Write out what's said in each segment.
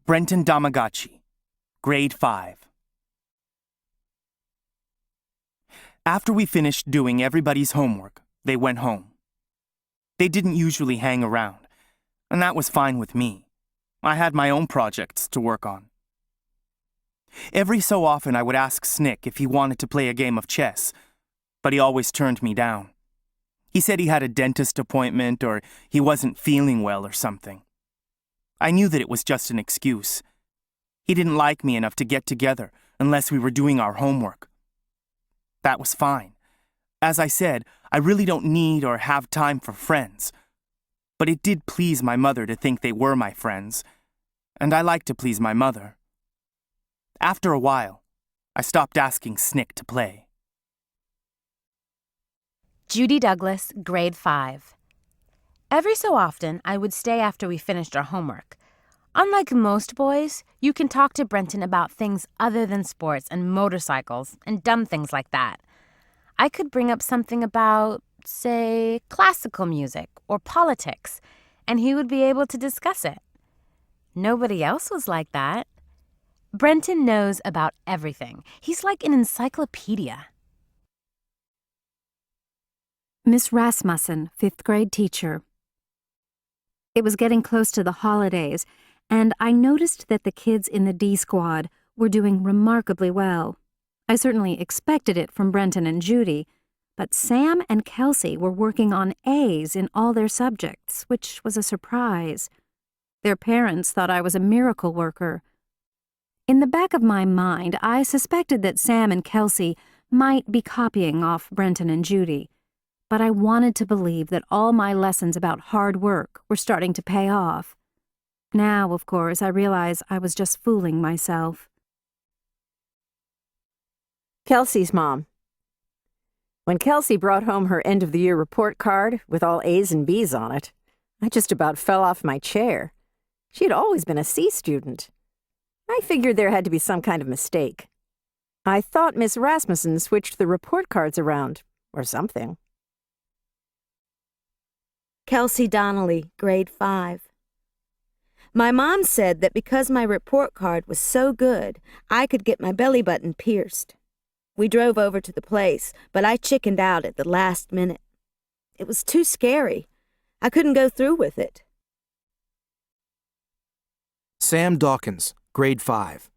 Brenton Damagachi, Grade 5. After we finished doing everybody's homework, they went home. They didn't usually hang around, and that was fine with me. I had my own projects to work on. Every so often I would ask Snick if he wanted to play a game of chess, but he always turned me down. He said he had a dentist appointment or he wasn't feeling well or something. I knew that it was just an excuse. He didn't like me enough to get together unless we were doing our homework. That was fine. As I said, I really don't need or have time for friends. But it did please my mother to think they were my friends, and I like to please my mother. After a while, I stopped asking Snick to play. Judy Douglas, Grade 5. Every so often, I would stay after we finished our homework. Unlike most boys, you can talk to Brenton about things other than sports and motorcycles and dumb things like that. I could bring up something about, say, classical music or politics, and he would be able to discuss it. Nobody else was like that. Brenton knows about everything. He's like an encyclopedia. Miss Rasmussen, 5th grade teacher. It was getting close to the holidays, and I noticed that the kids in the D squad were doing remarkably well. I certainly expected it from Brenton and Judy, but Sam and Kelsey were working on A's in all their subjects, which was a surprise. Their parents thought I was a miracle worker. In the back of my mind, I suspected that Sam and Kelsey might be copying off Brenton and Judy, but I wanted to believe that all my lessons about hard work were starting to pay off. Now, of course, I realize I was just fooling myself. Kelsey's mom. When Kelsey brought home her end-of-the-year report card with all A's and B's on it, I just about fell off my chair. She had always been a C student. I figured there had to be some kind of mistake. I thought Miss Rasmussen switched the report cards around, or something. Kelsey Donnelly, Grade 5. My mom said that because my report card was so good, I could get my belly button pierced. We drove over to the place, but I chickened out at the last minute. It was too scary. I couldn't go through with it. Sam Dawkins, Grade 5.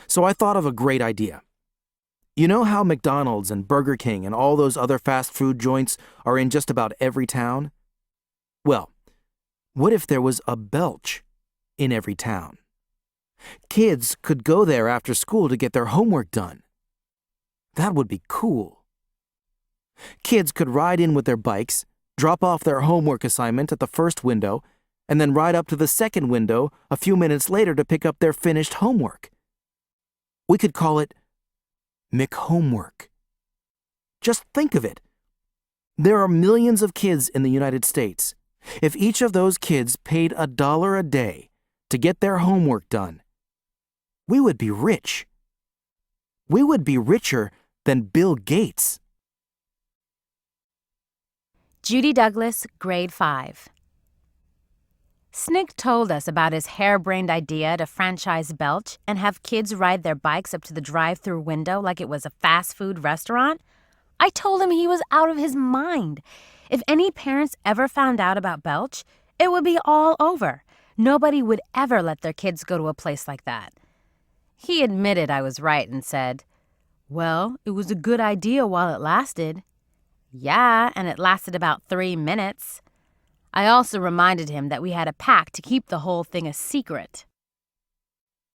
So I thought of a great idea. You know how McDonald's and Burger King and all those other fast food joints are in just about every town? Well, what if there was a Belch in every town? Kids could go there after school to get their homework done. That would be cool. Kids could ride in with their bikes, drop off their homework assignment at the first window, and then ride up to the second window a few minutes later to pick up their finished homework. We could call it McHomework. Just think of it. There are millions of kids in the United States. If each of those kids paid $1 a day to get their homework done, we would be rich. We would be richer than Bill Gates. Judy Douglas, Grade 5. Snick told us about his harebrained idea to franchise Belch and have kids ride their bikes up to the drive-thru window like it was a fast food restaurant. I told him he was out of his mind. If any parents ever found out about Belch, it would be all over. Nobody would ever let their kids go to a place like that. He admitted I was right and said, "Well, it was a good idea while it lasted." Yeah, and it lasted about 3 minutes. I also reminded him that we had a pact to keep the whole thing a secret.